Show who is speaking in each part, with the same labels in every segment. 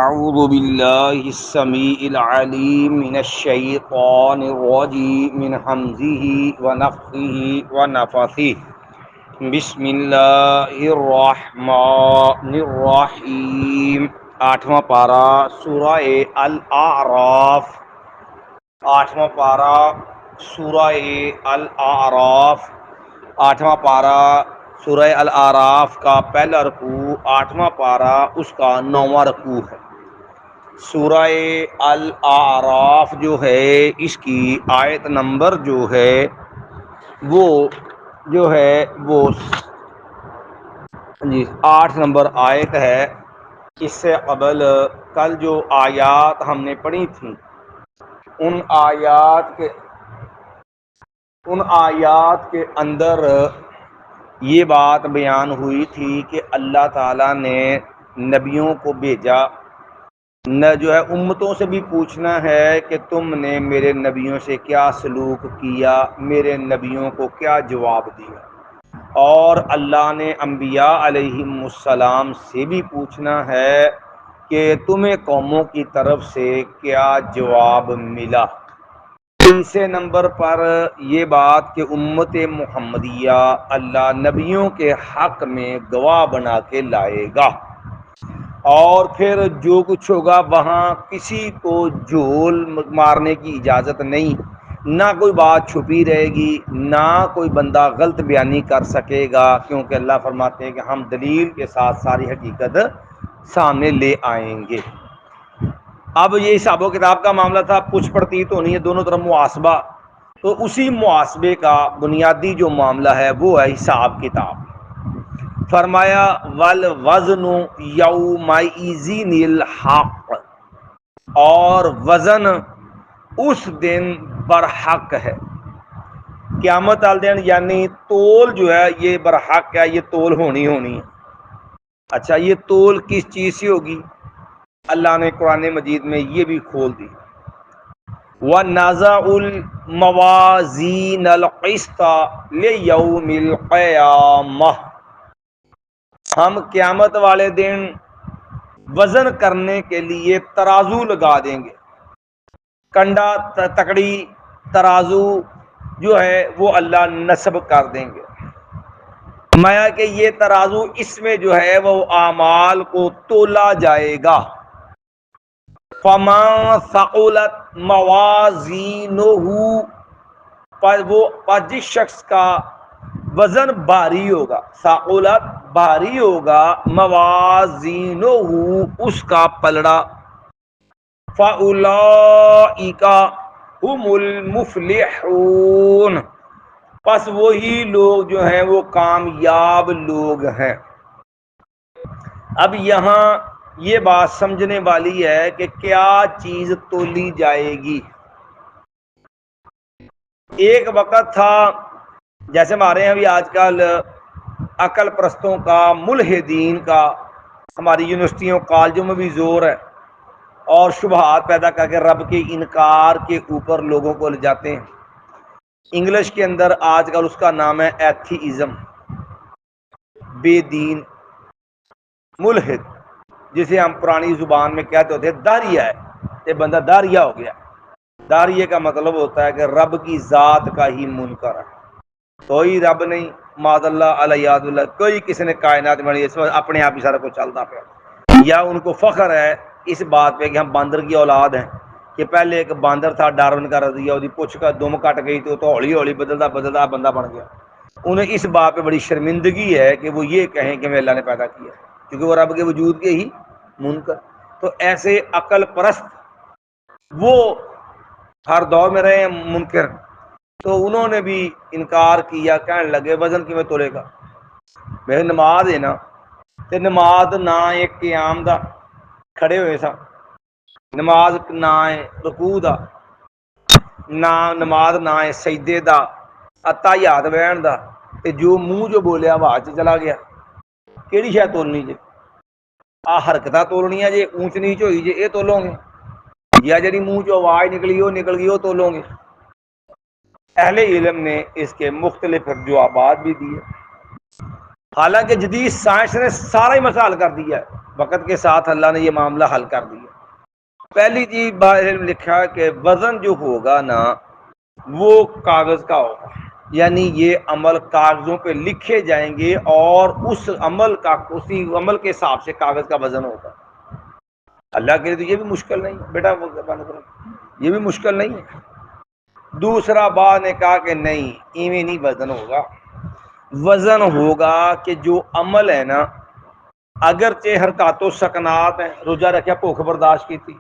Speaker 1: اعوذ باللہ السمیع العلیم من الشیطان الرجیم من حمزہ ونفخہ ونفثہ بسم اللہ الرحمن الرحیم۔ آٹھواں پارہ سورہ الاعراف، آٹھواں پارہ سورہ الاعراف، آٹھواں پارہ سورہ الاعراف کا پہلا رکوع، آٹھواں پارہ اس کا 9واں رکوع ہے۔ سورہ الاعراف جو ہے اس کی آیت نمبر وہ جو ہے وہ 8 نمبر آیت ہے۔ اس سے قبل کل جو آیات ہم نے پڑھی تھیں ان آیات کے اندر یہ بات بیان ہوئی تھی کہ اللہ تعالیٰ نے نبیوں کو بھیجا، نہ جو ہے امتوں سے بھی پوچھنا ہے کہ تم نے میرے نبیوں سے کیا سلوک کیا، میرے نبیوں کو کیا جواب دیا، اور اللہ نے انبیاء علیہم السلام سے بھی پوچھنا ہے کہ تمہیں قوموں کی طرف سے کیا جواب ملا۔ تیسرے نمبر پر یہ بات کہ امت محمدیہ اللہ نبیوں کے حق میں گواہ بنا کے لائے گا، اور پھر جو کچھ ہوگا وہاں کسی کو جھول مارنے کی اجازت نہیں، نہ کوئی بات چھپی رہے گی، نہ کوئی بندہ غلط بیانی کر سکے گا، کیونکہ اللہ فرماتے ہیں کہ ہم دلیل کے ساتھ ساری حقیقت سامنے لے آئیں گے۔ اب یہ حساب و کتاب کا معاملہ تھا، پوچھ پڑتی تو نہیں ہے، دونوں طرف محاسبہ، تو اسی محاسبے کا بنیادی جو معاملہ ہے وہ ہے حساب کتاب۔ فرمایا والوزن یومئذ الحق، اور وزن اس دن برحق ہے، قیامت والے دن، یعنی تول جو ہے یہ برحق ہے، یہ تول ہونی ہے۔ اچھا، یہ تول کس چیز سے ہوگی؟ اللہ نے قرآن مجید میں یہ بھی کھول دی، وَنَزَعُ الْمَوَازِينَ الْقِسْطَ لِيَوْمِ الْقِيَامَةِ، ہم قیامت والے دن وزن کرنے کے لیے ترازو لگا دیں گے، کنڈا تکڑی ترازو جو ہے وہ اللہ نصب کر دیں گے۔ مایا کہ یہ ترازو اس میں جو ہے وہ اعمال کو تولا جائے گا۔ فَمَن ثَقُلَتْ مَوَازِينُهُ، پر جس شخص کا وزن بھاری ہوگا، ثقلت بھاری ہوگا، موازینہ اس کا پلڑا، فَأُولَئِكَ هُمُ الْمُفْلِحُونَ، پس وہی لوگ جو ہیں وہ کامیاب لوگ ہیں۔ اب یہاں یہ بات سمجھنے والی ہے کہ کیا چیز تولی جائے گی۔ ایک وقت تھا جیسے ہمارے یہاں بھی آج کل عقل پرستوں کا، ملحدین کا ہماری یونیورسٹیوں کالجوں میں بھی زور ہے، اور شبہات پیدا کر کے رب کے انکار کے اوپر لوگوں کو لے جاتے ہیں۔ انگلش کے اندر آج کل اس کا نام ہے ایتھیزم، بے دین، ملحد، جسے ہم پرانی زبان میں کہتے ہوتے ہیں داریہ ہے، یہ بندہ داریہ ہو گیا۔ داریہ کا مطلب ہوتا ہے کہ رب کی ذات کا ہی منکر ہے، کوئی رب نہیں، معاذ اللہ علیہ اللہ، کوئی کسی نے کائنات میں نہیں، اس وقت اپنے آپ ہی سارا کچھ چلتا پیا، یا ان کو فخر ہے اس بات پہ کہ ہم باندر کی اولاد ہیں، کہ پہلے ایک باندر تھا ڈارون کا رضیہ، اس کی پوچھ کا دم کٹ گئی تو ہولی ہولی بدلتا بندہ بن گیا۔ انہیں اس بات پہ بڑی شرمندگی ہے کہ وہ یہ کہیں کہ ہمیں اللہ نے پیدا کیا، کیونکہ وہ رب کے وجود کے ہی منکر۔ تو ایسے عقل پرست وہ ہر دور میں رہے ہیں منکر، تو انہوں نے بھی انکار کیا، کہنے لگے وزن کی میں تولے گا، میرے نماز ہے نا، تے نماز نہ ایک قیام دا کھڑے ہوئے سا، نماز نہ ہے رکوع دا، نہ نماز نہ ہے سجدے دا، اتحیات بہن دا، تے جو منہ جو بولیا وہ چ چلا گیا۔ کیڑی شے تولنی جے؟ حرکتاں تولنیاں جے، اونچ نیچ ہوئی جے یہ تولو گے، یا جڑی منہ چ آواز نکل گئی وہ تولو گے۔ اہل علم نے اس کے مختلف جوابات بھی دیے۔ حالانکہ جدید سائنس نے سارا ہی مسئلہ حل کر دیا ہے، وقت کے ساتھ اللہ نے یہ معاملہ حل کر دیا۔ پہلی چیز باہر لکھا ہے کہ وزن جو ہوگا نا وہ کاغذ کا ہوگا، یعنی یہ عمل کاغذوں پہ لکھے جائیں گے اور اس عمل کا اسی عمل کے حساب سے کاغذ کا وزن ہوگا۔ اللہ کے لیے تو یہ بھی مشکل نہیں ہے بیٹا، یہ بھی مشکل نہیں ہے۔ دوسرا بعد نے کہا کہ نہیں ایویں نہیں وزن ہوگا، وزن ہوگا کہ جو عمل ہے نا، اگرچہ حرکات و سکنات ہیں، روزہ رکھا بھوک برداشت کی تھی،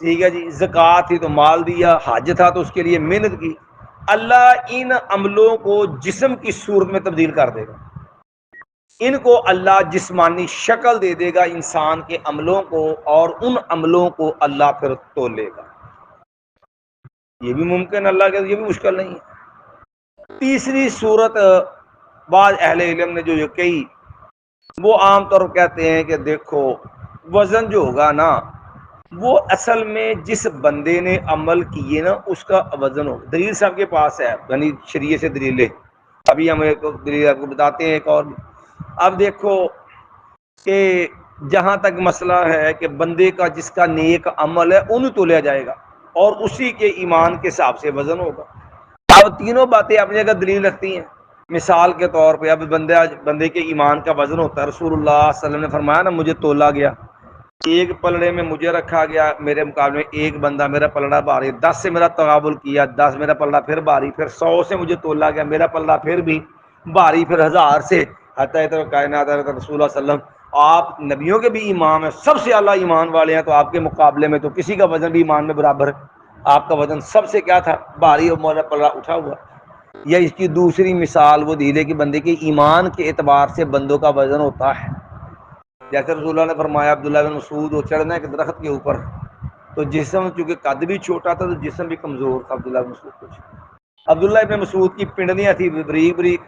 Speaker 1: ٹھیک ہے جی، زکوٰۃ تھی تو مال دیا، حج تھا تو اس کے لیے محنت کی، اللہ ان عملوں کو جسم کی صورت میں تبدیل کر دے گا، ان کو اللہ جسمانی شکل دے دے گا انسان کے عملوں کو، اور ان عملوں کو اللہ پھر تولے گا۔ یہ بھی ممکن، اللہ کے یہ بھی مشکل نہیں ہے۔ تیسری صورت بعض اہل علم نے جو کہی، وہ عام طور پر کہتے ہیں کہ دیکھو وزن جو ہوگا نا وہ اصل میں جس بندے نے عمل کیے نا اس کا وزن ہوگا۔ دلیل صاحب کے پاس ہے، یعنی شریعت سے دلیلیں، ابھی ہم ایک دلیل آپ کو بتاتے ہیں ایک اور۔ اب دیکھو کہ جہاں تک مسئلہ ہے کہ بندے کا جس کا نیک عمل ہے انہیں تولیا جائے گا اور اسی کے ایمان کے حساب سے وزن ہوگا۔ اب تینوں باتیں اپنی جگہ دلیل رکھتی ہیں۔ مثال کے طور پہ اب بندے کے ایمان کا وزن ہوتا ہے، رسول اللہ صلی اللہ علیہ وسلم نے فرمایا نا مجھے تولا گیا، ایک پلڑے میں مجھے رکھا گیا، میرے مقابلے میں ایک بندہ میرا پلڑا بھاری، 10 سے میرا تقابل کیا، 10 میرا پلڑا پھر بھاری، پھر 100 سے مجھے تولا گیا، میرا پلڑا پھر بھی بھاری، پھر 1000 سے، حتیٰ کائنات رسول اللہ صلی اللہ علیہ وسلم آپ نبیوں کے بھی امام ہیں، سب سے اعلیٰ ایمان والے ہیں، تو آپ کے مقابلے میں تو کسی کا وزن بھی ایمان میں برابر ہے، آپ کا وزن سب سے کیا تھا؟ بھاری، اور میرا پلڑا اٹھا ہوا۔ یا اس کی دوسری مثال وہ دی ہے کہ بندے کے ایمان کے اعتبار سے بندوں کا وزن ہوتا ہے۔ جیسے رسول اللہ نے فرمایا عبداللہ بن مسعود وہ چڑھنا ایک درخت کے اوپر، تو جسم چونکہ قد بھی چھوٹا تھا تو جسم بھی کمزور تھا عبداللہ بن مسعود کچھ۔ عبداللہ ابن مسعود کی پنڈلیاں تھی بریک بریک،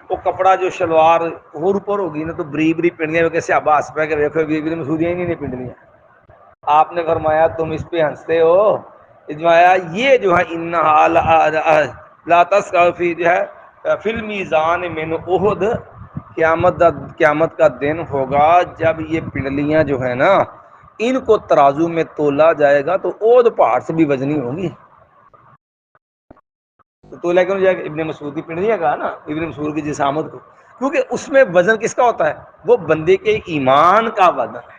Speaker 1: وہ کپڑا جو شلوار اور اوپر ہوگی نا تو بریک بریک پنڈلیاں کیسے عباس پہ کہ دیکھو ابن مسعود ہی نہیں پنڈلیاں۔ آپ نے فرمایا تم اس پہ ہنستے ہو، فرمایا یہ جو ہے انہا لا تسقفی جو ہے فی المیزان من احد، قیامت کا دن ہوگا جب یہ پنڈلیاں جو ہے نا ان کو ترازو میں تولا جائے گا تو احد پہاڑ سے بھی وزنی ہوں گی۔ تو تولا کیوں جائے گا؟ ابن مسعود کی پنڈلیاں کہا نا، ابن مسعود کی جسامت کو، کیونکہ اس میں وزن کس کا ہوتا ہے؟ وہ بندے کے ایمان کا وزن ہے۔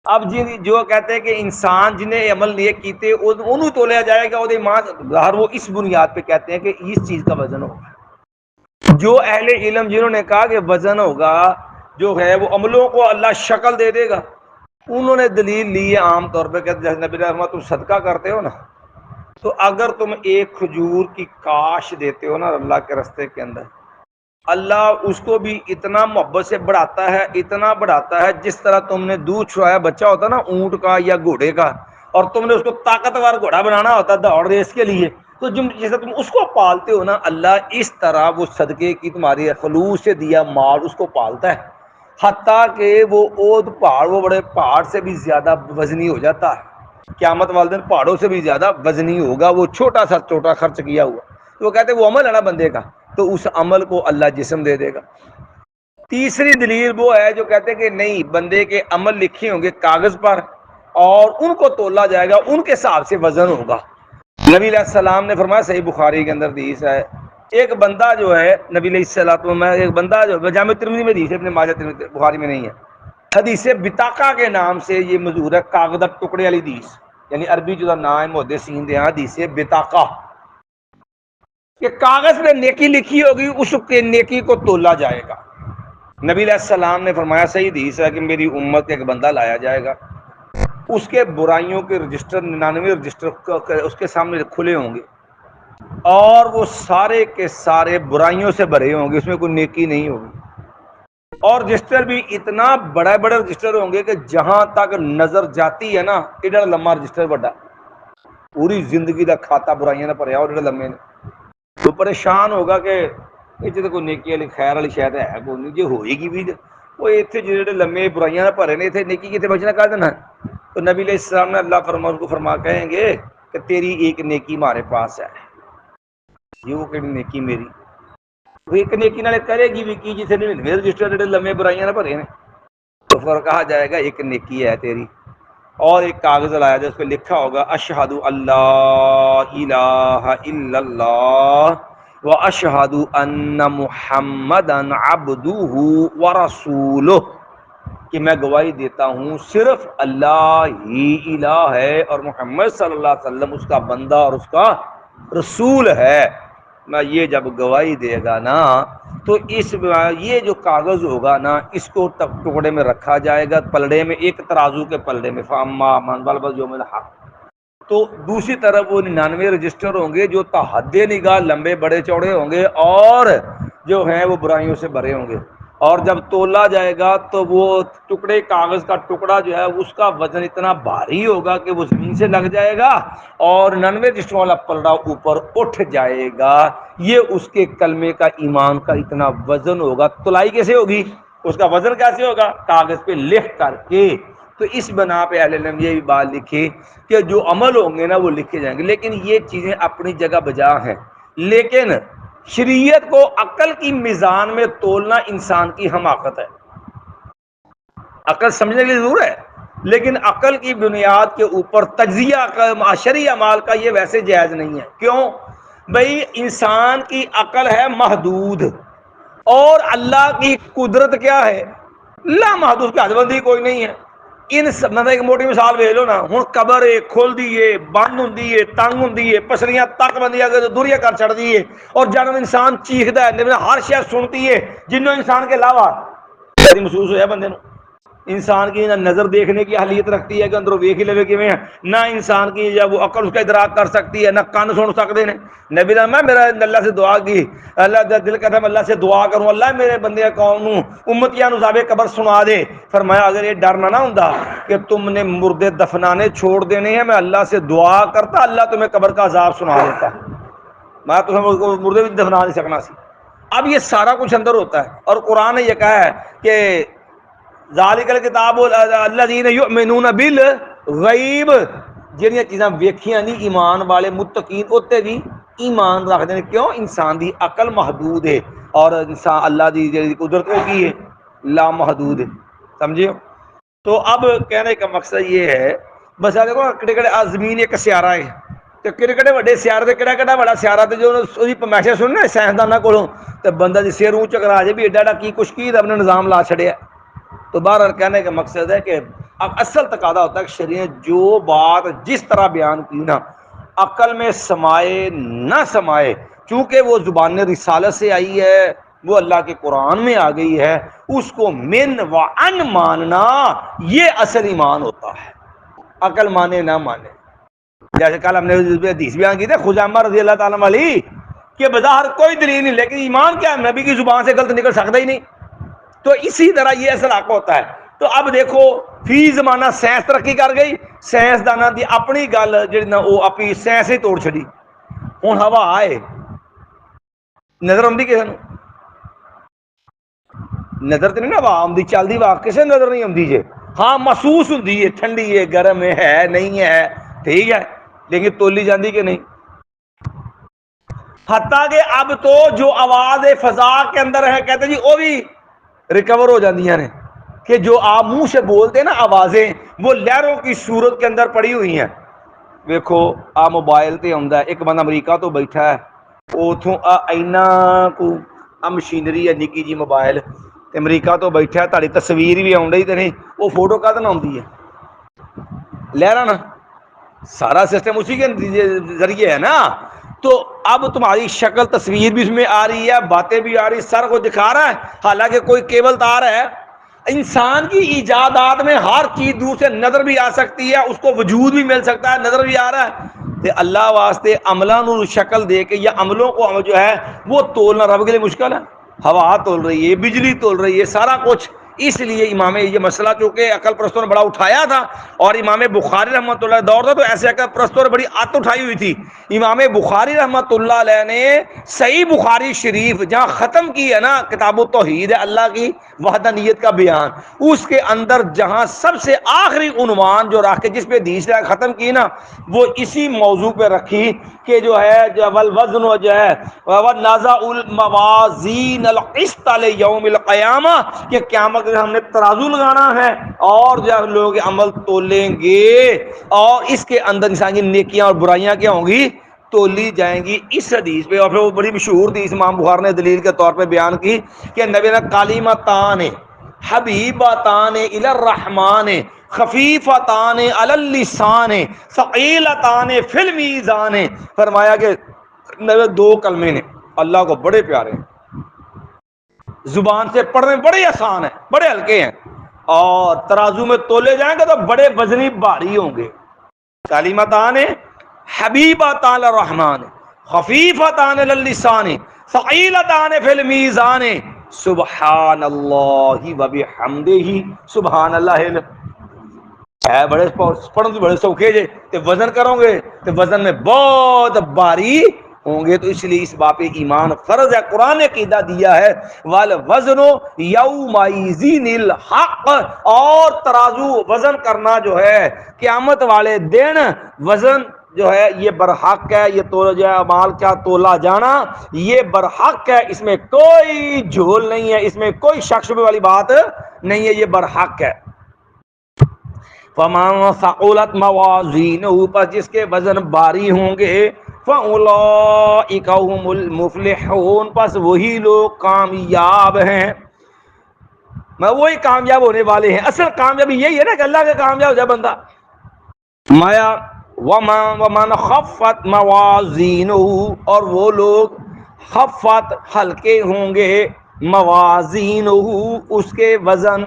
Speaker 1: اب جو کہتے ہیں کہ انسان جنہیں عمل نیک کیتے انہوں تولیا جائے گا، وہ ایمان ظاہر وہ اس بنیاد پہ کہتے ہیں کہ اس چیز کا وزن ہوگا۔ جو اہل علم جنہوں نے کہا کہ وزن ہوگا جو ہے وہ عملوں کو اللہ شکل دے دے گا، انہوں نے دلیل لی ہے عام طور پہ کہ جیسے نبی رحمہ تم صدقہ کرتے ہو نا، تو اگر تم ایک کھجور کی کاش دیتے ہو نا اللہ کے راستے کے اندر، اللہ اس کو بھی اتنا محبت سے بڑھاتا ہے، اتنا بڑھاتا ہے جس طرح تم نے دودھ چھڑایا بچہ ہوتا نا اونٹ کا یا گھوڑے کا، اور تم نے اس کو طاقتور گھوڑا بنانا ہوتا ہے دوڑ ریس کے لیے، تو جیسے تم اس کو پالتے ہو نا، اللہ اس طرح وہ صدقے کی تمہاری خلوص سے دیا مال اس کو پالتا ہے، حتیٰ کہ وہ اود پہاڑ، وہ بڑے پہاڑ سے بھی زیادہ وزنی ہو جاتا ہے، قیامت والے دن پہاڑوں سے بھی زیادہ وزنی ہوگا وہ چھوٹا خرچ کیا ہوا۔ تو وہ کہتے ہیں وہ عمل ہے نا بندے کا، تو اس عمل کو اللہ جسم دے دے گا۔ تیسری دلیل وہ ہے جو کہتے ہیں کہ نہیں، بندے کے عمل لکھے ہوں گے کاغذ پر اور ان کو تولا جائے گا، ان کے حساب سے وزن ہوگا۔ نبی علیہ السلام نے فرمایا، صحیح بخاری کے اندر حدیث ہے، ایک بندہ جو ہے نبی علیہ السلام میں ایک بندہ جو جامع ترمذی میں حدیث ہے، ابن ماجہ بخاری میں نہیں ہے، حدیث بطاقہ کے نام سے یہ مشہور ہے، کاغذ ٹکڑے والی حدیث، یعنی عربی جو نام محدثین دے حدیث بطاقہ، کہ کاغذ پہ نیکی لکھی ہوگی اس کے نیکی کو تولا جائے گا۔ نبی علیہ السلام نے فرمایا، صحیح حدیث ہے، کہ میری امت کا ایک بندہ لایا جائے گا، اس کے برائیوں کے رجسٹر 99 رجسٹر اس کے سامنے کھلے ہوں گے، اور وہ سارے کے سارے برائیوں سے بھرے ہوں گے، اس میں کوئی نیکی نہیں ہوگی، اور رجسٹر بھی اتنا بڑے بڑے رجسٹر ہوں گے کہ جہاں تک نظر جاتی ہے نا ایڈا لمبا رجسٹر بڑا، پوری زندگی کا کھاتا برائیاں نہ بھریا اور ایڈے لمبے نے، تو پریشان ہوگا کہ یہ تو کوئی نیکی والی خیر والی شاید ہے کوئی نہیں، جو ہوئے گی بھی وہ اتنے جڑے لمبے برائیاں نہ بھرے نے، اتنے نیکی کتنے بچنا کر دینا۔ تو نبی علیہ السلام نے اللہ فرما کو فرما کہیں گے کہ تیری ایک نیکی ہمارے پاس ہے، یہ وہ کہ نیکی میری، وہ ایک نیکی نالے کرے گی بھی کی جسے نہیں رجسٹر جڑے لمے برائیاں نہ بھرے نے، تو پھر کہا جائے گا ایک نیکی ہے تیری، اور ایک کاغذ لایا جائے اس پہ لکھا ہوگا اشہد اللہ الہ الا اللہ و اشہد ان محمدا عبدہ ورسولہ، کہ میں گواہی دیتا ہوں صرف اللہ ہی الہ ہے اور محمد صلی اللہ علیہ وسلم اس کا بندہ اور اس کا رسول ہے۔ میں یہ جب گواہی دے گا نا تو یہ جو کاغذ ہوگا نا اس کو ٹکڑے میں رکھا جائے گا، پلڑے میں، ایک ترازو کے پلڑے میں، فاما من بلبل یوم الحق، تو دوسری طرف وہ 99 رجسٹر ہوں گے جو تحد نگاہ لمبے بڑے چوڑے ہوں گے اور جو ہیں وہ برائیوں سے بھرے ہوں گے، اور جب تولا جائے گا تو وہ ٹکڑے کاغذ کا ٹکڑا جو ہے اس کا وزن اتنا بھاری ہوگا کہ وہ زمین سے لگ جائے گا اور 99 رجسٹر والا پلڑا اوپر اٹھ جائے گا۔ یہ اس کے کلمے کا ایمان کا اتنا وزن ہوگا، تلائی کیسے ہوگی، اس کا وزن کیسے ہوگا، کاغذ پہ لکھ کر کے۔ تو اس بنا پہ اہل علم یہ بھی بات لکھی کہ جو عمل ہوں گے نا وہ لکھے جائیں گے، لیکن یہ چیزیں اپنی جگہ بجا ہیں، لیکن شریعت کو عقل کی میزان میں تولنا انسان کی حماقت ہے، عقل سمجھنے کے لیے ضرور ہے، لیکن عقل کی بنیاد کے اوپر تجزیہ معاشری اعمال کا یہ ویسے جائز نہیں ہے۔ کیوں بھئی، انسان کی عقل ہے محدود اور اللہ کی قدرت کیا ہے، لا محدود، کی حد بندی کوئی نہیں ہے۔ مطلب ایک موٹی مثال ویچ لو نا، ہوں قبر کھول دیے، بند ہوں، تنگ ہوں، پسلیاں تک بندی اگر دوریا کر چڑھ دیے، اور جب انسان چیختا ہے ہر شاید سنتی ہے جنوں انسان کے علاوہ محسوس ہوا بندے نو۔ انسان کی نہ نظر دیکھنے کی اہلیت رکھتی ہے کہ اندروں ویکھ ہی لوے کیویں ہے، نہ انسان کی جب وہ عقل اس کا ادراک کر سکتی ہے، نہ کان سن سکتے ہیں۔ نبی نے میرا اللہ سے دعا کی، اللہ دا دل کہتا ہے میں اللہ سے دعا کروں، اللہ میرے بندے قوم نو امتیاں نو عذاب قبر سنا دے۔ فرمایا اگر یہ ڈر نہ ہوندا کہ تم نے مردے دفنانے چھوڑ دینے ہیں، میں اللہ سے دعا کرتا اللہ تمہیں قبر کا عذاب سنا دیتا، میں تو مردے بھی دفنا نہیں سکنا سی۔ اب یہ سارا کچھ اندر ہوتا ہے، اور قرآن نے یہ کہا ہے کہ ذالک الکتاب الذین یؤمنون بالغیب، جہاں چیزاں ویکھیاں نہیں ایمان والے متقین اوتے بھی ایمان رکھتے ہیں۔ کیوں؟ انسان دی عقل محدود ہے اور انسان اللہ دی جڑی قدرت وہ کی ہے، لا محدود ہے، سمجھے؟ تو اب کہنے کا مقصد یہ ہے، بس دیکھو کڑے کڑے زمین ایک سیارہ ہے، تو کڑے کڑے وڈے سیارے تے کڑا کڑا بڑا سیارہ تے جو اس پرمیشن سننا سائنسداناں کولوں تے بندہ جی سر اونچا کرا جائے بھی ایڈا ایڈا کی کچھ کی رب نے نظام لا چھڑیا۔ تو بہرحال کہنے کا مقصد ہے کہ اب اصل تقاضا ہوتا ہے کہ شریعت جو بات جس طرح بیان کی نا عقل میں سمائے نہ سمائے، چونکہ وہ زبان رسالت سے آئی ہے، وہ اللہ کے قرآن میں آ گئی ہے، اس کو من و ان ماننا یہ اصل ایمان ہوتا ہے، عقل مانے نہ مانے۔ جیسے کل ہم نے حدیث بیان کی تھی خزیمہ رضی اللہ تعالیٰ علیہ کہ بظاہر کوئی دلیل نہیں، لیکن ایمان کیا ہے، نبی کی زبان سے غلط نکل سکتا ہی نہیں۔ تو اسی طرح یہ اصل حق ہوتا ہے۔ تو اب دیکھو فی زمانہ سائنس ترقی کر گئی، سائنس داناں دی اپنی گل جڑی نا وہ اپنی سائنس ہی توڑ چھڑی۔ ہن ہوا آئے نظر آندی کسے نوں؟ نظر تے نہیں نا ہوا آندی، چلدی ہوا کسے نظر نہیں آندی جے، ہاں محسوس ہوندی ہے، ٹھنڈی ہے، گرم ہے نہیں ہے، ٹھیک ہے، لیکن تولی جاندی کہ نہیں؟ حتیٰ کہ اب تو جو آواز فضا کے اندر ہے کہتے جی وہ بھی ریکور ہو جاندیاں نے، کہ جو آپ منہ سے بولتے ہیں نا آوازیں وہ لہروں کی صورت کے اندر پڑی ہوئی ہیں۔ دیکھو آ موبائل تے آندا ہے، ایک بندہ امریکہ تو بیٹھا ہے، اتھوں اینا کو مشینری ہے نکی جی موبائل، امریکہ تو بیٹھا ہے، تہاڈی تصویر بھی آن ڈئی تے نہیں، وہ فوٹو کدے نال آندی ہے؟ لہراں نا، سارا سسٹم اسی کے ذریعے ہے نا۔ تو اب تمہاری شکل تصویر بھی اس میں آ رہی ہے، باتیں بھی آ رہی، سر کو دکھا رہا ہے، حالانکہ کوئی کیبل تار ہے۔ انسان کی ایجادات میں ہر چیز دور سے نظر بھی آ سکتی ہے، اس کو وجود بھی مل سکتا ہے، نظر بھی آ رہا ہے۔ تے اللہ واسطے عملاں نو شکل دے کے یا عملوں کو جو ہے وہ تولنا رب کے لیے مشکل ہے؟ ہوا تول رہی ہے، بجلی تول رہی ہے، سارا کچھ اس لیے امام یہ مسئلہ چونکہ عقل پرستوں نے بڑا اٹھایا تھا، اور امام بخاری رحمۃ اللہ دور تھا تو ایسے عقل پرستوں نے بڑی آت اٹھائی ہوئی تھی۔ امام بخاری رحمۃ اللہ علیہ نے صحیح بخاری شریف جہاں ختم کی ہے نا کتاب التوحید ہے، اللہ کی وحدانیت کا بیان، اس کے اندر جہاں سب سے آخری عنوان جو رکھ کے جس پہ حدیث ختم کی نا، وہ اسی موضوع پہ رکھی کہ جو ہے والوزن جو ہے ونازع الموازین القسط لیوم القیامہ، کہ قیامت میں ہم نے ترازو لگانا ہے اور جب لوگ عمل تولیں گے اور اس کے اندر انسان کی نیکیاں اور برائیاں کیا ہوں گی، تولی جائیں گی۔ اس حدیث پہ اور پھر وہ بڑی مشہور حدیث امام بخاری نے دلیل کے طور پہ بیان کی کہ نبی نے کلمتان حبیبتان الی الرحمن خفیفتان علی اللسان ثقیلتان فی المیزان، فرمایا کہ نبی دو کلمے نے اللہ کو بڑے پیارے ہیں، زبان سے پڑھنے بڑے آسان ہیں، بڑے ہلکے ہیں، اور ترازو میں تولے جائیں گے تو بڑے وزنی بھاری ہوں گے۔ کلمتان حبیبتان الرحمن خفیفتان علی اللسان ثقیلتان فی المیزان سبحان اللہ و بحمدہ سبحان اللہ ہے بڑے پڑھن تو بڑے سوکھے جے تے وزن کرو گے تے وزن میں بہت باری ہوں گے۔ تو اس لیے اس باب ایمان فرض ہے، قرآن نے عقیدہ دیا ہے والوزن یومئذ الحق، اور ترازو وزن کرنا جو ہے قیامت والے دن وزن جو ہے یہ برحق ہے، یہ تو جو ہے مال کیا تولا جانا یہ برحق ہے، اس میں کوئی جھول نہیں ہے، اس میں کوئی شک شبہ والی بات نہیں ہے، یہ برحق ہے۔ فَمَن ثَقُلَتْ مَوَازِينُهُ، پس جس کے وزن باری ہوں گے، فَأُولَئِكَ هُمُ الْمُفْلِحُونَ، پس وہی لوگ کامیاب ہیں، میں وہی کامیاب ہونے والے ہیں۔ اصل کامیابی یہی ہے نا کہ اللہ کا کامیاب ہو جائے بندہ۔ مایا وَمَن خَفَّتْ مَوَازِينُهُ، اور وہ لوگ خفت ہلکے ہوں گے، موازینہ اس کے وزن،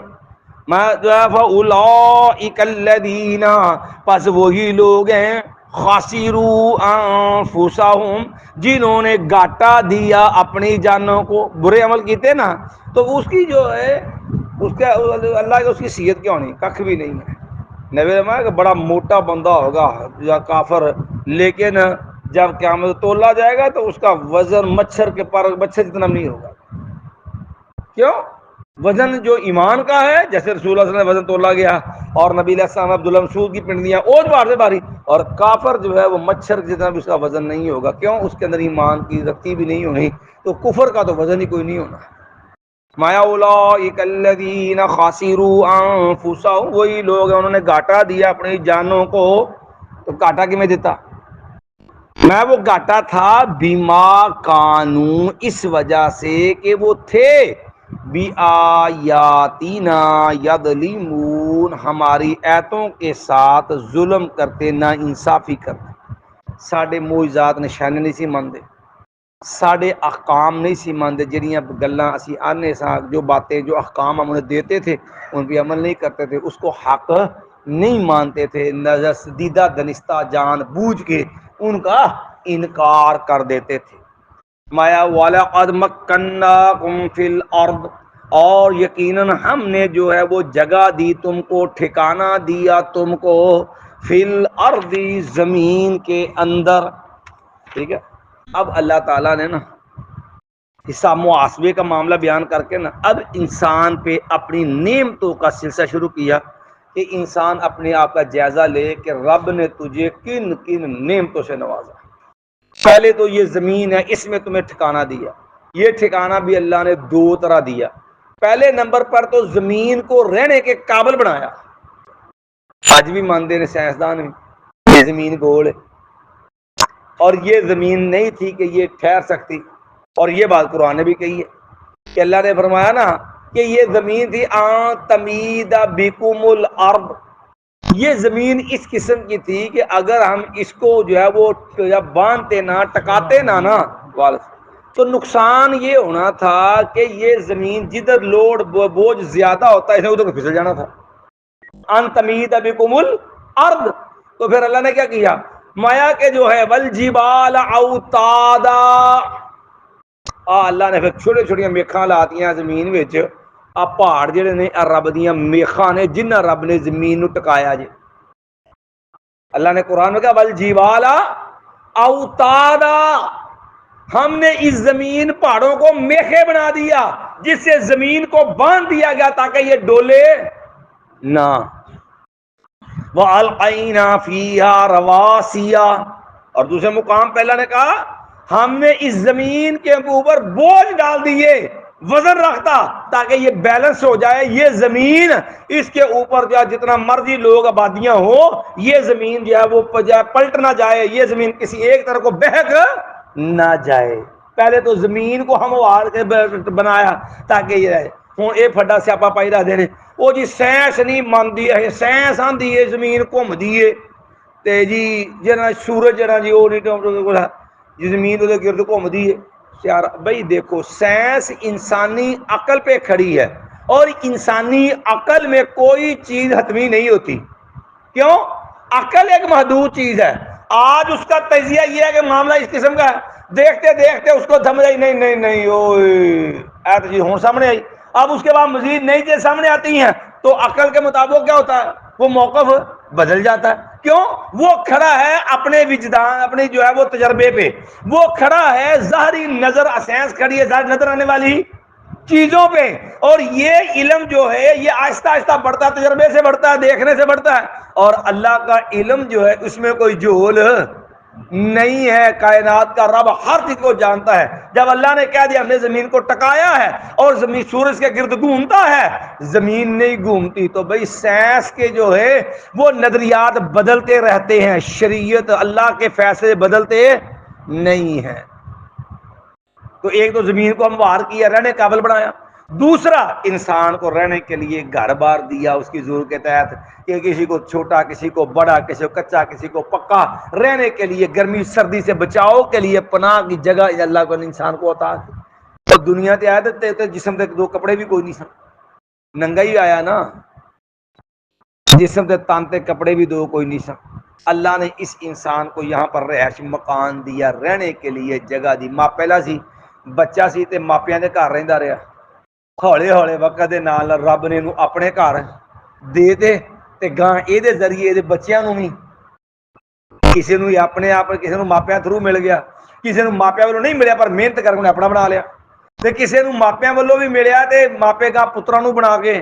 Speaker 1: فَأُولَئِكَ الَّذِينَ، پس وہی لوگ ہیں خَسِرُوا أَنفُسَهُمْ، جنہوں نے گھاٹا دیا اپنی جانوں کو، برے عمل کیتے نا تو اس کی جو ہے اس کا اللہ کی اس کی صحت کیا ہونی، ککھ بھی نہیں ہے۔ نبی کہ بڑا موٹا بندہ ہوگا یا کافر، لیکن جب قیامت تولا جائے گا تو اس کا وزن مچھر کے پر مچھر جتنا نہیں ہوگا۔ کیوں؟ وزن جو ایمان کا ہے، جیسے رسول اللہ صلی اللہ علیہ وسلم وزن تولا گیا اور نبی علیہ السلام عبداللہ مسعود کی پنڈلیاں اور بار سے باری، اور کافر جو ہے وہ مچھر جتنا بھی اس کا وزن نہیں ہوگا۔ کیوں؟ اس کے اندر ایمان کی رتی بھی نہیں ہونی، تو کفر کا تو وزن ہی کوئی نہیں ہونا۔ مایا اولئک الذین خسروا انفسهم، وہی لوگ ہیں انہوں نے گھاٹا دیا اپنی جانوں کو۔ تو گھاٹا کیوں دیتا؟ میں وہ گھاٹا تھا بیما کانو، اس وجہ سے کہ وہ تھے بِآیاتِنَا یظلمون، ہماری ایتوں کے ساتھ ظلم کرتے، نا انصافی کرتے، ساڈے معجزات نشانے نہیں سی مانتے، ساڈے احکام نہیں سی مانتے، جڑیاں گلاں اسی آنے سا، جو باتیں جو احکام ہم انہیں دیتے تھے ان پہ عمل نہیں کرتے تھے، اس کو حق نہیں مانتے تھے، نزدیدہ دنستہ جان بوجھ کے ان کا انکار کر دیتے تھے۔ مایا وَلَقَدْ مَكَّنَّاكُمْ فِي الْأَرْضِ، اور یقیناً ہم نے جو ہے وہ جگہ دی تم کو، ٹھکانہ دیا تم کو، فی الارض زمین کے اندر، ٹھیک ہے۔ اب اللہ تعالیٰ نے نا حساب محاسبے کا معاملہ بیان کر کے نا اب انسان پہ اپنی نعمتوں کا سلسلہ شروع کیا کہ انسان اپنے آپ کا جائزہ لے کہ رب نے تجھے کن کن نعمتوں سے نوازا۔ پہلے تو یہ زمین ہے، اس میں تمہیں ٹھکانہ دیا، یہ ٹھکانہ بھی اللہ نے دو طرح دیا۔ پہلے نمبر پر تو زمین کو رہنے کے قابل بنایا، آج بھی مانتے ہیں سائنسدان بھی یہ زمین گول ہے، اور یہ زمین نہیں تھی کہ یہ ٹھہر سکتی، اور یہ بات قرآن نے بھی کہی ہے کہ اللہ نے فرمایا نا کہ یہ زمین تھی آن تمید بکم الارض، یہ زمین اس قسم کی تھی کہ اگر ہم اس کو جو ہے وہ باندھتے نہ ٹکاتے نہ تو نقصان یہ ہونا تھا کہ یہ زمین جدھر لوڈ بوجھ زیادہ ہوتا ہے اسے ادھر پھسل جانا تھا، ان تمید بکم الارض۔ تو پھر اللہ نے کیا کیا، مایا کہ جو ہے والجبال اوتادا، اللہ نے پھر چھوٹی چھوٹی میکھاں لاتیاں زمین وچ آ پہاڑ جڑے نے رب دیاں میخاں نے جنہ رب نے زمین نو ٹکایا جے. اللہ نے قرآن میں کہا بل جیوالا اوتادا، ہم نے اس زمین پہاڑوں کو میخے بنا دیا جس سے زمین کو باندھ دیا گیا تاکہ یہ ڈولے نہ. وَأَلْقَيْنَا فِيهَا رَوَاسِيَ، اور دوسرے مقام پہ اللہ نے کہا ہم نے اس زمین کے اوپر بوجھ ڈال دیے، وزن رکھتا تاکہ یہ بیلنس ہو جائے. یہ زمین اس کے اوپر جو جتنا مرضی لوگ آبادیاں ہو، یہ زمین جو ہے وہ پلٹ نہ جائے، یہ زمین کسی ایک طرف کو بہک نہ جائے. پہلے تو زمین کو ہموار کے بنایا تاکہ یہ رہے. ہوں یہ پھڈا سیاپا پائی رہا دے وہ جی سائنس نہیں مانتی ہے، سائنس آندی ہے زمین گھومدی ہے تے جی جنا سورج جنا جی وہ نہیں جی زمین وہ گرد گھومدی ہے. یار بھائی دیکھو سائنس انسانی عقل پہ کھڑی ہے اور انسانی عقل میں کوئی چیز حتمی نہیں ہوتی. کیوں؟ عقل ایک محدود چیز ہے. آج اس کا تجزیہ یہ ہے کہ معاملہ اس قسم کا ہے، دیکھتے دیکھتے اس کو سمجھ آئی نہیں نہیں نہیں اوے تو جی ہوں سامنے آئی. اب اس کے بعد مزید نئی چیز سامنے آتی ہیں تو عقل کے مطابق کیا ہوتا ہے، وہ موقف بدل جاتا ہے. کیوں؟ وہ کھڑا ہے اپنے وجدان اپنی جو ہے وہ تجربے پہ، وہ کھڑا ہے ظاہری نظر، سائنس کھڑی ہے ظاہر نظر آنے والی چیزوں پہ. اور یہ علم جو ہے یہ آہستہ آہستہ بڑھتا ہے، تجربے سے بڑھتا ہے، دیکھنے سے بڑھتا ہے. اور اللہ کا علم جو ہے اس میں کوئی جھول نہیں ہے. کائنات کا رب ہر چیز کو جانتا ہے. جب اللہ نے کہہ دیا ہم نے زمین کو ٹکایا ہے اور زمین سورج کے گرد گھومتا ہے، زمین نہیں گھومتی، تو بھئی سائنس کے جو ہے وہ نظریات بدلتے رہتے ہیں، شریعت اللہ کے فیصلے بدلتے نہیں ہیں. تو ایک تو زمین کو ہموار کیا، رہنے قابل بنایا. دوسرا انسان کو رہنے کے لیے گھر بار دیا اس کی ضرورت کے تحت، کہ کسی کو چھوٹا، کسی کو بڑا، کسی کو کچا، کسی کو پکا، رہنے کے لیے گرمی سردی سے بچاؤ کے لیے پناہ کی جگہ اللہ کو انسان کو عطا کی. تو دنیا تے آیا تے جسم تے دو کپڑے بھی کوئی نہیں سن، ننگا ہی آیا نا، جسم تے تان تے کپڑے بھی دو کوئی نہیں سن. اللہ نے اس انسان کو یہاں پر رہائش مکان دیا، رہنے کے لیے جگہ دی. ماں پہلا سی بچہ سی تے ماپیاں دے گھر رہندا رہیا، ہولے ہولے وقت دے نال رب نے انہوں اپنے گھر دے دے تے گاں اے دے ذریعے دے بچیاں نوں بھی کسی نوں اپنے آپ کسی نوں ماپیاں تھرو مل گیا، کسی نوں ماپیاں والوں نہیں ملیا پر محنت کر کے اپنا بنا لیا، تے کسی نوں ماپیاں والوں بھی ملیا تے ماپے کا پتراں نوں بنا کے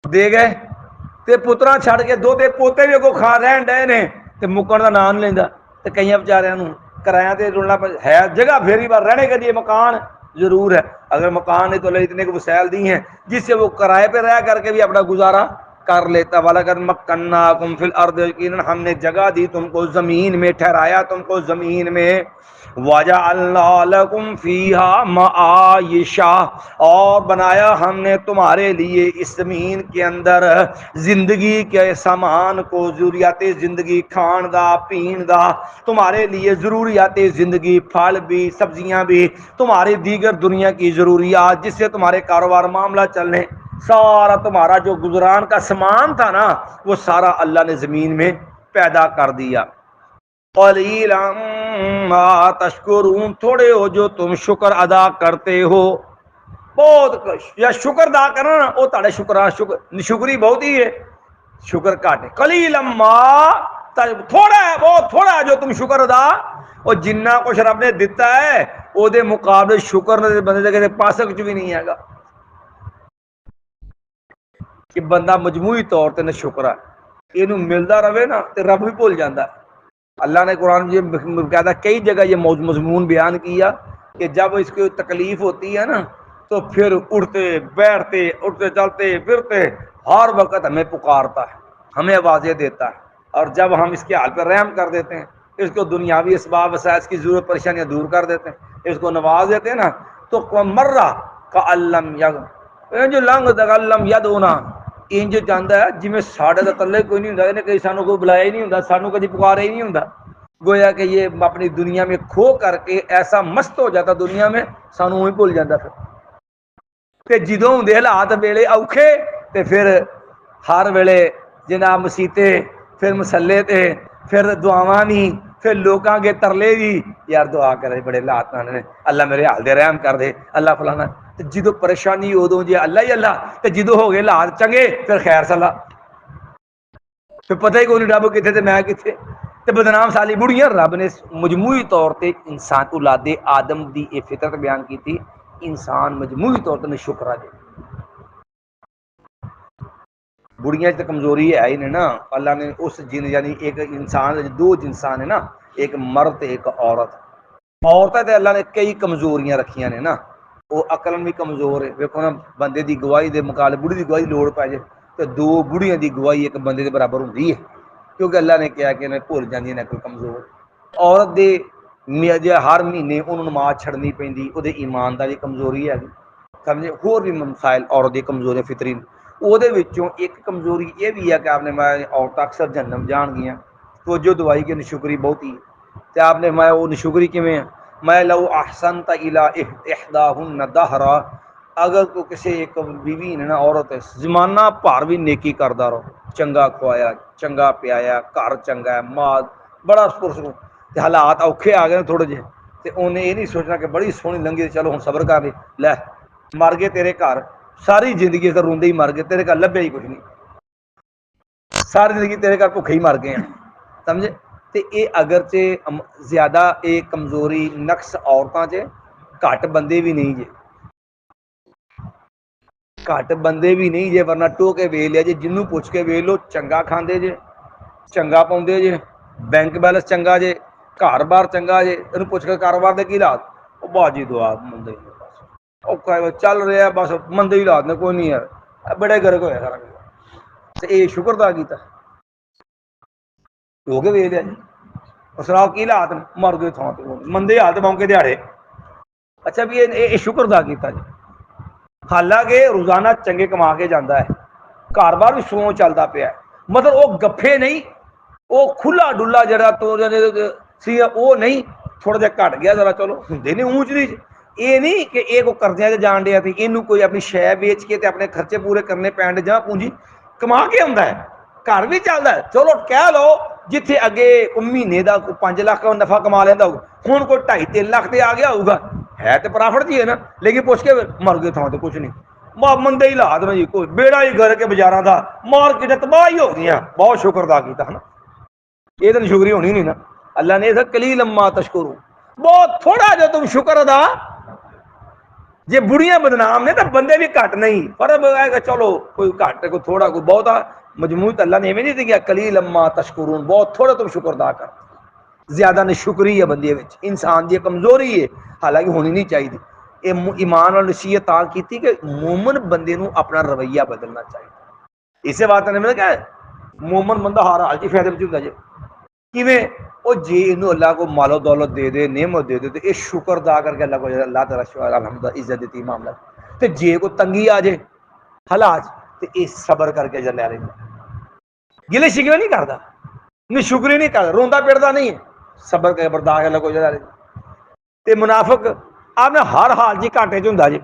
Speaker 1: دے گئے تے پتراں چھڑ کے دو تے پوتے بھی اگوں کھا رہن ڈے نے تے مکن دا نام نہیں لیندا. تے کئیاں بیچاریاں نوں کرایہ تے رلنا ہے. جگہ پھیری بار رہنے کے لیے مکان ضرور ہے، اگر مکان ہے تو اللہ اتنے کو وسائل دی ہیں جس سے وہ کرائے پہ رہ کر کے بھی اپنا گزارا کر لیتا. وَلَقَدْ مَكَّنَّاكُمْ فِي الْأَرْضِ، یقیناً ہم نے جگہ دی تم کو زمین میں، ٹھہرایا تم کو زمین میں. وَجَعَلْنَا لَكُمْ فِيهَا مَعَایِشَ، اور بنایا ہم نے تمہارے لیے اس زمین کے اندر زندگی کے سامان کو، ضروریات زندگی، کھان دا پین دا، تمہارے لیے ضروریات زندگی، پھل بھی سبزیاں بھی، تمہاری دیگر دنیا کی ضروریات جس سے تمہارے کاروبار معاملہ چلنے، سارا تمہارا جو گزران کا سامان تھا نا وہ سارا اللہ نے زمین میں پیدا کر دیا. قلیلا ما تشکرون، تھوڑے ہو جو تم شکر ادا کرتے ہو. بہت یا شکر ادا کرنا نا وہ تھوڑے شکری بہت ہی ہے، شکر کاٹے. قلیلا ما، تھوڑا ہے، بہت تھوڑا ہے جو تم شکر ادا، اور جنہ کچھ رب نے دیتا ہے او دے مقابلے شکر نے بندے کے پاس کچھ بھی نہیں ہے گا کہ بندہ مجموعی طور تے نہ شکر ہے یہ ملتا رہے نا تے رب بھی بھول جاتا ہے. اللہ نے قرآن میں کہتا کئی جگہ یہ مضمون بیان کیا کہ جب اس کو تکلیف ہوتی ہے نا تو پھر اٹھتے بیٹھتے اٹھتے چلتے پھرتے ہر وقت ہمیں پکارتا ہے، ہمیں آوازیں دیتا ہے، اور جب ہم اس کے حال پر رحم کر دیتے ہیں، اس کو دنیاوی اسباب وسائل کی ضرورت پریشانیاں دور کر دیتے ہیں، اس کو نواز دیتے ہیں نا تو مرہ کا علم جو لنگ علم ید ہونا انج چاہتا ہے جی میں ساڑھے دا تلے کوئی نہیں ہوں، کہیں سانو کوئی بلایا ہی نہیں ہوں، سانو کدی پکارا ہی نہیں ہوں. گویا کہ یہ اپنی دنیا میں کھو کر کے ایسا مست ہو جاتا دنیا میں سانو ہی بھول جاتا. پھر جدوں ہوں حالات ویلے اوکھے تے پھر ہر ویلے جناب مسیتے، پھر مسلے تے، پھر دعاواں نہیں، پھر لوگاں کے ترلے بھی یار دعا کرے بڑے حالات نے اللہ میرے حال دے رحم کر دے اللہ فلانا تے جدوں پریشانی ادوں جی اللہ ہی اللہ تے جدوں ہو گئے حالات چنگے پھر خیر صلاح پھر پتہ ہی کوئی نہیں رب کتنے تے میں کتنے تے بدنام سالی بڑھیاں رب نے مجموعی طور تے انسان اولاد آدم دی یہ فطرت بیان کی تھی انسان مجموعی طور تے شکر ہے بڑھیاں تے کمزوری ہے ہی نہیں نا اللہ نے اس جن یعنی ایک انسان دو انسان ہے نا ایک مرد ایک عورت عورتیں تے اللہ نے کئی کمزوریاں رکھیاں نے نا وہ عقل بھی کمزور ہے ویکھو نا بندے دی گواہی دے مقابلے بڑھی دی گواہی لوڑ پے جائے تو دو بڑھیاں دی گواہی ایک بندے دے برابر ہوندی ہے کیونکہ اللہ نے کہا کہ انہیں بھول جاندی نے کوئی کمزور عورت دے ہر مہینے انہوں نماز چھڑنی پیندی وہ ایمان دا بھی کمزوری ہے سمجھے ہور بھی مسائل عورت دی کمزوری فطری وہ ایک کمزوری یہ بھی ہے کہ آپ نے عورتیں اکثر جنم جان گیا توجہ دوائی کی نشکری بہت ہی تے آپ نے میں وہ نشکری کیویں ہے میں لو احسنت الی احداہن دہرا اگر کو کسی ایک بیوی نے نا عورت ہے زمانہ بھر بھی نیکی کردا رہو چنگا کھوایا چنگا پیایا گھر چنگا ہے مال بڑا پرسکون تے حالات اوکھے آ گئے تھوڑے جے تے انہیں یہ نہیں سوچنا کہ بڑی سونی لنگی چلو ہن صبر کر لے مر گئے تیرے گھر ساری زندگی تو روندے ہی مر گئے تیرے گھر لبھے ہی کچھ نہیں ساری زندگی تیرے گھر بھوکے ہی مر گئے ہیں سمجھے تے اے اگرچہ زیادہ اے کمزوری نقص عورتاں چ گھٹ بندے بھی نہیں جے گھٹ بندے بھی نہیں جے ورنہ ٹو کے ویل لیا جے جنوں پوچھ کے ویل لو چنگا کھاندے جے چنگا پاؤندے جے بینک بیلنس چنگا جے گھر بار چنگا جے تینوں پوچھ کے کاروبار دے کی حالات او باجی دعا مندے اوکھا چل رہا ہے بس مندے ہی حالات نے کوئی نہیں ہے بڑے گرک ہویا سارا تے اے شکر دا کیتا ہو کے ویل لیا جی سناؤ کی حالات مر گئے تھان تے مندے حالات موقع دیہڑے اچھا بھی یہ شکر دا کیتا جی حالانکہ روزانہ چنگے کما کے جانا ہے گھر بار بھی سو چلتا پیا مطلب وہ گفے نہیں وہ کھلا ڈلا جڑا تو سی وہ نہیں تھوڑا جہا گھٹ گیا ذرا چلو ہوں نہیں اونچ نیچ یہ نہیں کہ یہ کوئی قرضے سے جان دیا تھی یہ کوئی اپنی شے بیچ کے تے اپنے خرچے پورے کرنے پین جہاں پونجی کما کے آتا ہے گھر بھی چلتا ہے چلو کہہ لو جتھے اگے مہینے کا 5 لاکھ کا نفع کما لینا ہوگا ہوں کوئی 2.5-3 لاکھ تے آ گیا ہوگا ہے تو پرافٹ جی ہے نا لیکن پوچھ کے مر گئے تھان تو کچھ نہیں مندے ہی لاحت میں جی کوئی بیڑا ہی گھر کے بازار کا مارکیٹ تباہ ہی ہو گئی بہت شکر ادا کیتا ہے نا یہ تو شکری ہونی نہیں نا اللہ نے قلیلا ما تشکرون بہت تھوڑا جو تم شکر ادا جی بڑیاں بدنام نے تو بندے بھی گھٹ نہیں پر چلو کوئی گھٹ کوئی تھوڑا کوئی بہت مجموعی اللہ نے نہیں دیا قلیلا ما تشکرون بہت تھوڑا تم شکر ادا کر زیادہ نے شکری ہے بندے انسان کی کمزوری ہے حالانکہ ہونی نہیں چاہیے یہ ایمان اور نصیحت تا کی کہ مومن بندے نو اپنا رویہ بدلنا چاہیے اسے بات نے کہا مومن بندہ ہر حال چ فائدے ہوتا جی کیویں وہ جی انہوں اللہ کو مال و دولت دے دے نعمت دے دے تو یہ شکر ادا کر کے اللہ کو اللہ تعالیٰ شکر الحمد عزت دیتی معاملہ تو جی کو تنگی آ جائے حالات تو یہ صبر کر کے لے رہے گلے شکوے نہیں کرتا نہیں شکری نہیں کرتا روندا پیڑتا نہیں ہے صبر کر برداشت اللہ کو لے رہے تے منافق آپ نے ہر حال جی گھاٹے چ ہوں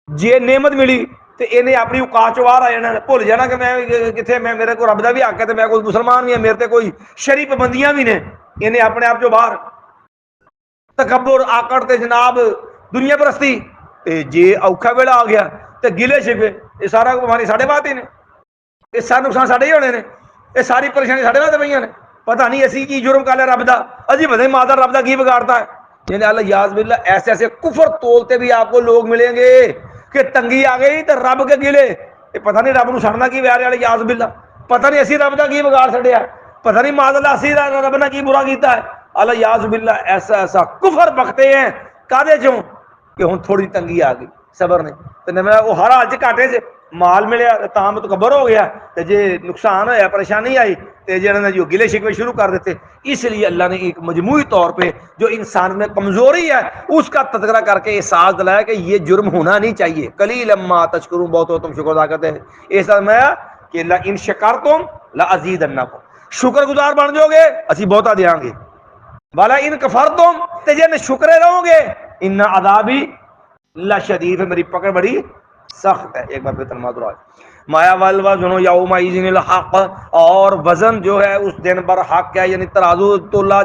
Speaker 1: جی نعمت ملی تو انہیں اپنی اوقات چ باہر آ جانا بھول جانا کہ میں کتنے میں میرے کو رب دا بھی حق ہے تو میں کوئی مسلمان بھی ہوں میرے تے کوئی شرعی پابندیاں بھی نے انہیں اپنے آپ جو باہر تکبر آکڑ تے جناب دنیا پرستی تے جے اوکھا ویلا آ گیا تے گلے شکوے یہ سارا بیماری ساڈے بات ہی نے یہ سارے نقصان ساڈے ہی ہونے نے یہ ساری پریشانی ساڈے بات پہ نے پتہ نہیں اسی کی جرم کر لیا رب دا اجی پتہ نہیں مادر رب دا کی بگاڑتا ہے یعنی اللہ یاز باللہ ایسے ایسے کفر تولتے بھی آپ کو لوگ ملیں گے کہ تنگی آ گئی تو رب کے گلے یہ پتہ نہیں رب نو سڑنا کی ویار والے یاز باللہ پتہ نہیں اسی رب دا کی بگاڑ چھڑیا پتہ نہیں ماذ اللہ اسی رب نے کی برا کیتا ہے اللہ یاز باللہ ایسا ایسا کفر بکتے ہیں کادے چوں کہ ہن تھوڑی تنگی آ گئی صبر نے تے میں وہ ہر حال چ گھاٹے سے مال ملیا تاں متکبر ہو گیا تے جے نقصان ہویا پریشانی آئی تے جنہاں نے جو گلے شکوے شروع کر دیتے اس لیے اللہ نے ایک مجموعی طور پہ جو انسان میں کمزوری ہے اس کا تذکرہ کر کے احساس دلایا کہ یہ جرم ہونا نہیں چاہیے قلیلا ما تشکرون بہت ہو تم شکر ادا کرتے ہیں احساس میں کہ ان شکرتم لازیدنکم شکر گزار بن جاؤ گے اسی بہتا دیاں گے والا ان کفرتم تے جے شکرے رہو گے ان عذابی لشدید میری پکڑ بڑی سخت ہے ایک بار پھر تلمہ دعا مایا والوزن یومئذ الحق، اور وزن جو ہے اس دن برحق ہے، یعنی ترازو تولنا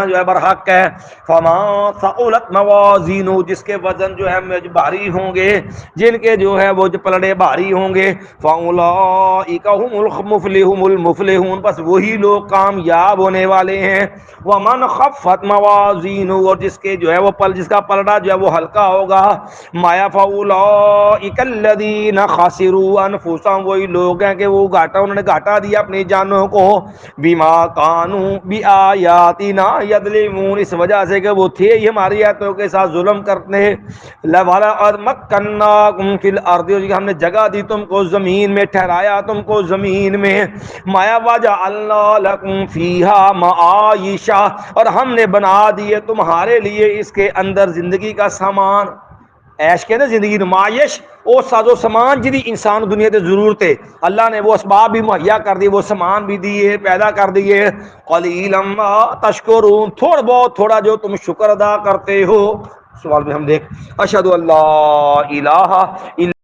Speaker 1: جو ہے برحق ہے۔ فما ثقلت موازینہ، جس کے وزن جو ہے بھاری ہوں گے، جن کے جو ہے وہ پلڑے بھاری ہوں گے، فاولئک هم المفلحون، بس وہی لوگ کامیاب ہونے والے ہیں۔ ومن خفت موازینہ، اور جس کے جو ہے وہ جس کا پلڑا جو ہے وہ ہلکا ہوگا، مایا فاولئک الذین خسروا انفسهم، وہی لوگ ہیں کہ وہ انہوں نے گھاٹا دیا اپنی جانوں کو، بما کانوا بآیاتنا یظلمون، اس وجہ سے کہ وہ تھے ہی ہماری آیتوں کے ساتھ ظلم کرنے۔ لَوَلَقَدْ مَكَّنَّاكُمْ فِي الْأَرْضِ، ہم نے جگہ دی تم کو زمین میں، ٹھہرایا تم کو زمین میں، مایا وَجَعَلْنَا لَكُمْ فِيهَا مَعَائِشَ، اور ہم نے بنا دیے تمہارے لیے اس کے اندر زندگی کا سامان۔ عیش کے نا زندگی نمائش، وہ ساز و سامان جدی انسان دنیا تے ضرورت ہے، اللہ نے وہ اسباب بھی مہیا کر دیے، وہ سامان بھی دیے، پیدا کر دیے۔ قلیلا ما تشکرون، تھوڑا جو تم شکر ادا کرتے ہو۔ سوال میں ہم دیکھ اشہد ان لا الہ الا